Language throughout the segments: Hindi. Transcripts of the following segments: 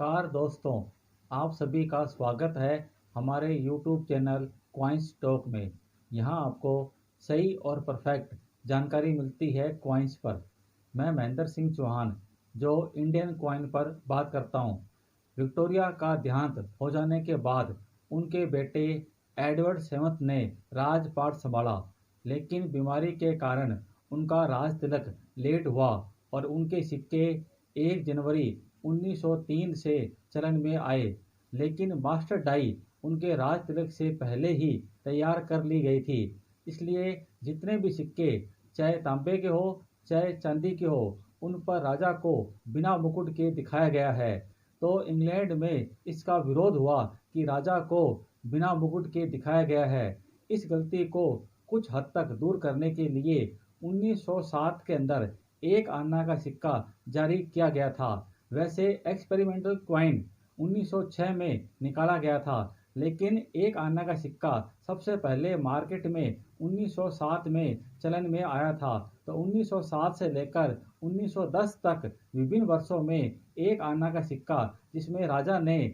नमस्कार दोस्तों, आप सभी का स्वागत है हमारे YouTube चैनल कॉइन्स टॉक में। यहाँ आपको सही और परफेक्ट जानकारी मिलती है कॉइन्स पर। मैं महेंद्र सिंह चौहान जो इंडियन कॉइन पर बात करता हूँ। विक्टोरिया का देहांत हो जाने के बाद उनके बेटे एडवर्ड सेवंथ ने राजपाट संभाला, लेकिन बीमारी के कारण उनका राज तिलक लेट हुआ और उनके सिक्के 1 जनवरी 1903 से चलन में आए। लेकिन मास्टर डाई उनके राज तिलक से पहले ही तैयार कर ली गई थी, इसलिए जितने भी सिक्के चाहे तांबे के हो चाहे चांदी के हो, उन पर राजा को बिना मुकुट के दिखाया गया है। तो इंग्लैंड में इसका विरोध हुआ कि राजा को बिना मुकुट के दिखाया गया है। इस गलती को कुछ हद तक दूर करने के लिए 1907 के अंदर 1 आना का सिक्का जारी किया गया था। वैसे एक्सपेरिमेंटल क्वाइन 1906 में निकाला गया था, लेकिन 1 आना का सिक्का सबसे पहले मार्केट में 1907 में चलन में आया था। तो 1907 से लेकर 1910 तक विभिन्न वर्षों में 1 आना का सिक्का जिसमें राजा ने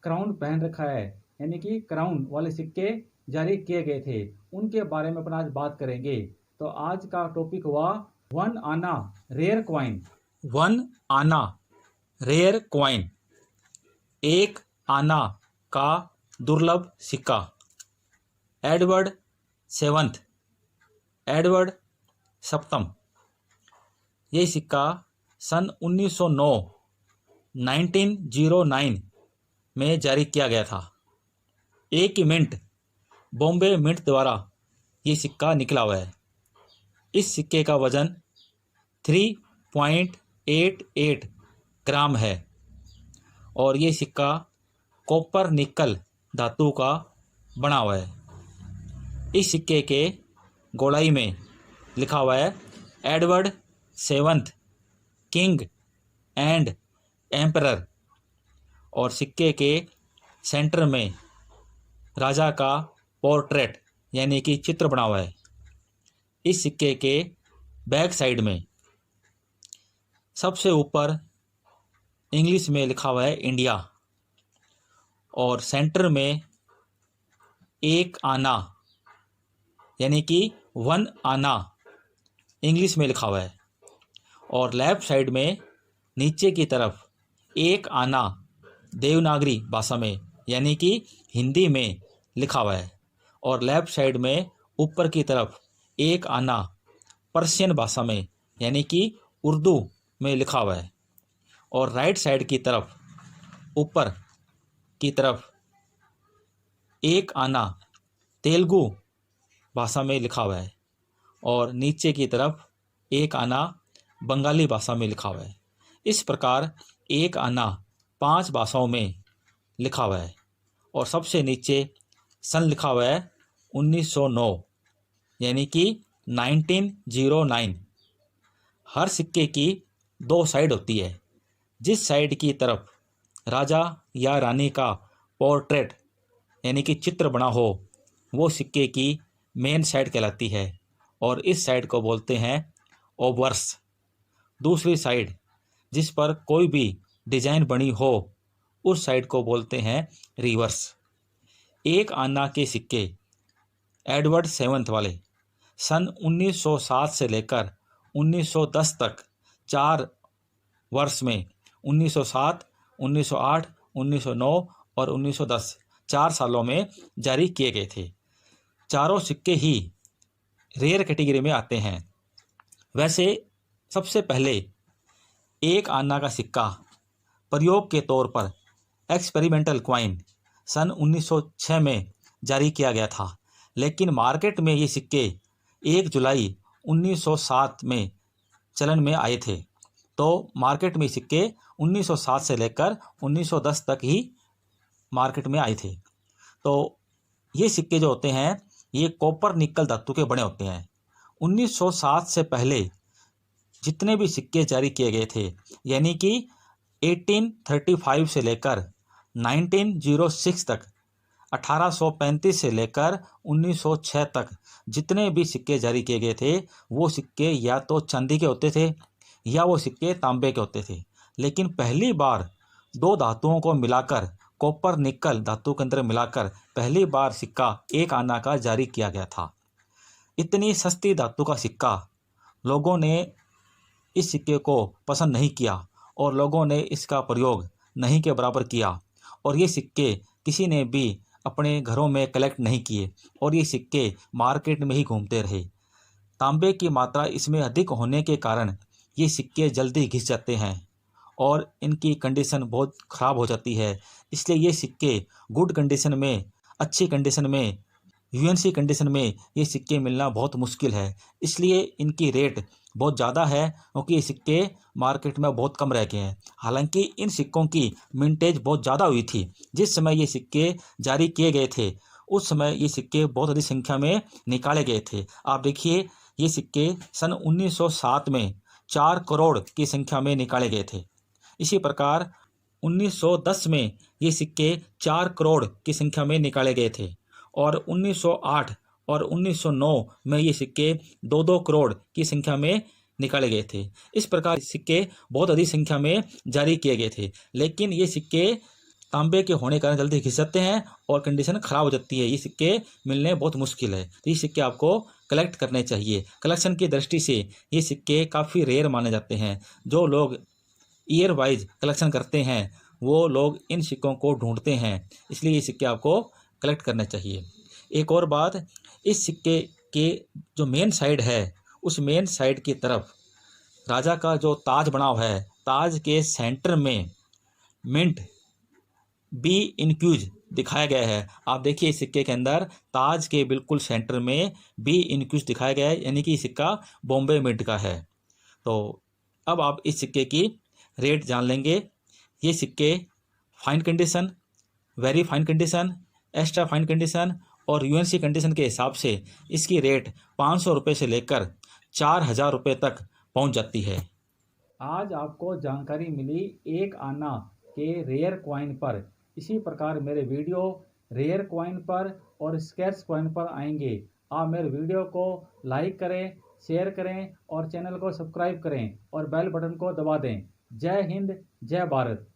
क्राउन पहन रखा है, यानी कि क्राउन वाले सिक्के जारी किए गए थे। उनके बारे में अपन आज बात करेंगे। तो आज का टॉपिक हुआ 1 आना रेयर क्वाइन। 1 आना रेयर क्वाइन, 1 आना का दुर्लभ सिक्का। एडवर्ड सेवंथ, एडवर्ड सप्तम। ये सिक्का सन 1909 में जारी किया गया था। एक ही मिंट, बॉम्बे मिंट द्वारा ये सिक्का निकला हुआ है। इस सिक्के का वजन 3.88 ग्राम है और ये सिक्का कॉपर निकल धातु का बना हुआ है। इस सिक्के के गोलाई में लिखा हुआ है Edward seventh, king and emperor, और सिक्के के सेंटर में राजा का पोर्ट्रेट यानी कि चित्र बना हुआ है। इस सिक्के के बैक साइड में सबसे ऊपर इंग्लिश में लिखा हुआ है इंडिया, और सेंटर में 1 आना यानी कि 1 आना इंग्लिश में लिखा हुआ है, और लेफ्ट साइड में नीचे की तरफ 1 आना देवनागरी भाषा में यानी कि हिंदी में लिखा हुआ है, और लेफ्ट साइड में ऊपर की तरफ 1 आना पर्शियन भाषा में यानी कि उर्दू में लिखा हुआ है, और राइट साइड की तरफ ऊपर की तरफ 1 आना तेलुगु भाषा में लिखा हुआ है, और नीचे की तरफ 1 आना बंगाली भाषा में लिखा हुआ है। इस प्रकार 1 आना 5 भाषाओं में लिखा हुआ है, और सबसे नीचे सन लिखा हुआ है 1909 यानी कि 1909। हर सिक्के की 2 साइड होती है। जिस साइड की तरफ राजा या रानी का पोर्ट्रेट यानी कि चित्र बना हो, वो सिक्के की मेन साइड कहलाती है, और इस साइड को बोलते हैं ओबवर्स। दूसरी साइड जिस पर कोई भी डिजाइन बनी हो, उस साइड को बोलते हैं रिवर्स। 1 आना के सिक्के एडवर्ड सेवंथ वाले सन 1907 से लेकर 1910 तक 4 वर्ष में 1907, 1908, 1909 और 1910 4 सालों में जारी किए गए थे। चारों सिक्के ही रेयर कैटेगरी में आते हैं। वैसे सबसे पहले 1 आना का सिक्का प्रयोग के तौर पर एक्सपेरिमेंटल क्वाइन सन 1906 में जारी किया गया था, लेकिन मार्केट में ये सिक्के 1 जुलाई 1907 में चलन में आए थे। तो मार्केट में सिक्के 1907 से लेकर 1910 तक ही मार्केट में आए थे। तो ये सिक्के जो होते हैं ये कॉपर निकल धातु के बने होते हैं। 1907 से पहले जितने भी सिक्के जारी किए गए थे, यानी कि 1835 से लेकर 1906 तक, 1835 से लेकर 1906 तक जितने भी सिक्के जारी किए गए थे, वो सिक्के या तो चांदी के होते थे या वो सिक्के तांबे के होते थे। लेकिन पहली बार दो धातुओं को मिलाकर, कॉपर निकल धातु के अंदर मिलाकर पहली बार सिक्का 1 आना का जारी किया गया था। इतनी सस्ती धातु का सिक्का लोगों ने इस सिक्के को पसंद नहीं किया और लोगों ने इसका प्रयोग नहीं के बराबर किया और ये सिक्के किसी ने भी अपने घरों में कलेक्ट नहीं किए और ये सिक्के मार्केट में ही घूमते रहे। तांबे की मात्रा इसमें अधिक होने के कारण ये सिक्के जल्दी घिस जाते हैं और इनकी कंडीशन बहुत ख़राब हो जाती है। इसलिए ये सिक्के गुड कंडीशन में, अच्छी कंडीशन में, यूएनसी कंडीशन में ये सिक्के मिलना बहुत मुश्किल है। इसलिए इनकी रेट बहुत ज़्यादा है क्योंकि ये सिक्के मार्केट में बहुत कम रह गए हैं। हालांकि इन सिक्कों की मिंटेज बहुत ज़्यादा हुई थी। जिस समय ये सिक्के जारी किए गए थे उस समय ये सिक्के बहुत अधिक संख्या में निकाले गए थे। आप देखिए, ये सिक्के सन 1907 में 4 करोड़ की संख्या में निकाले गए थे। इसी प्रकार 1910 में ये सिक्के 4 करोड़ की संख्या में निकाले गए थे और 1908 और 1909 में ये सिक्के 2-2 करोड़ की संख्या में निकाले गए थे। इस प्रकार सिक्के बहुत अधिक संख्या में जारी किए गए थे, लेकिन ये सिक्के तांबे के होने के कारण जल्दी घिस जाते हैं और कंडीशन ख़राब हो जाती है। ये सिक्के मिलने बहुत मुश्किल है, तो ये सिक्के आपको कलेक्ट करने चाहिए। कलेक्शन की दृष्टि से ये सिक्के काफ़ी रेयर माने जाते हैं। जो लोग ईयर वाइज कलेक्शन करते हैं वो लोग इन सिक्कों को ढूंढते हैं, इसलिए ये सिक्के आपको कलेक्ट करने चाहिए। एक और बात, इस सिक्के के जो मेन साइड है उस मेन साइड की तरफ राजा का जो ताज बना हुआ है, ताज के सेंटर में मिंट बी इनक्यूज दिखाया गया है। आप देखिए इस सिक्के के अंदर ताज के बिल्कुल सेंटर में बी इनक्यूज दिखाया गया है, यानी कि ये सिक्का बॉम्बे मिंट का है। तो अब आप इस सिक्के की रेट जान लेंगे। ये सिक्के fine condition, very fine condition, extra fine condition और यूएनसी कंडीशन के हिसाब से इसकी रेट 500 रुपये से लेकर 4000 रुपये तक पहुंच जाती है। आज आपको जानकारी मिली 1 आना के रेयर कॉइन पर। इसी प्रकार मेरे वीडियो रेयर कॉइन पर और स्कैर्स कॉइन पर आएंगे। आप मेरे वीडियो को लाइक करें, शेयर करें और चैनल को सब्सक्राइब करें और बेल बटन को दबा दें। जय हिंद, जय भारत।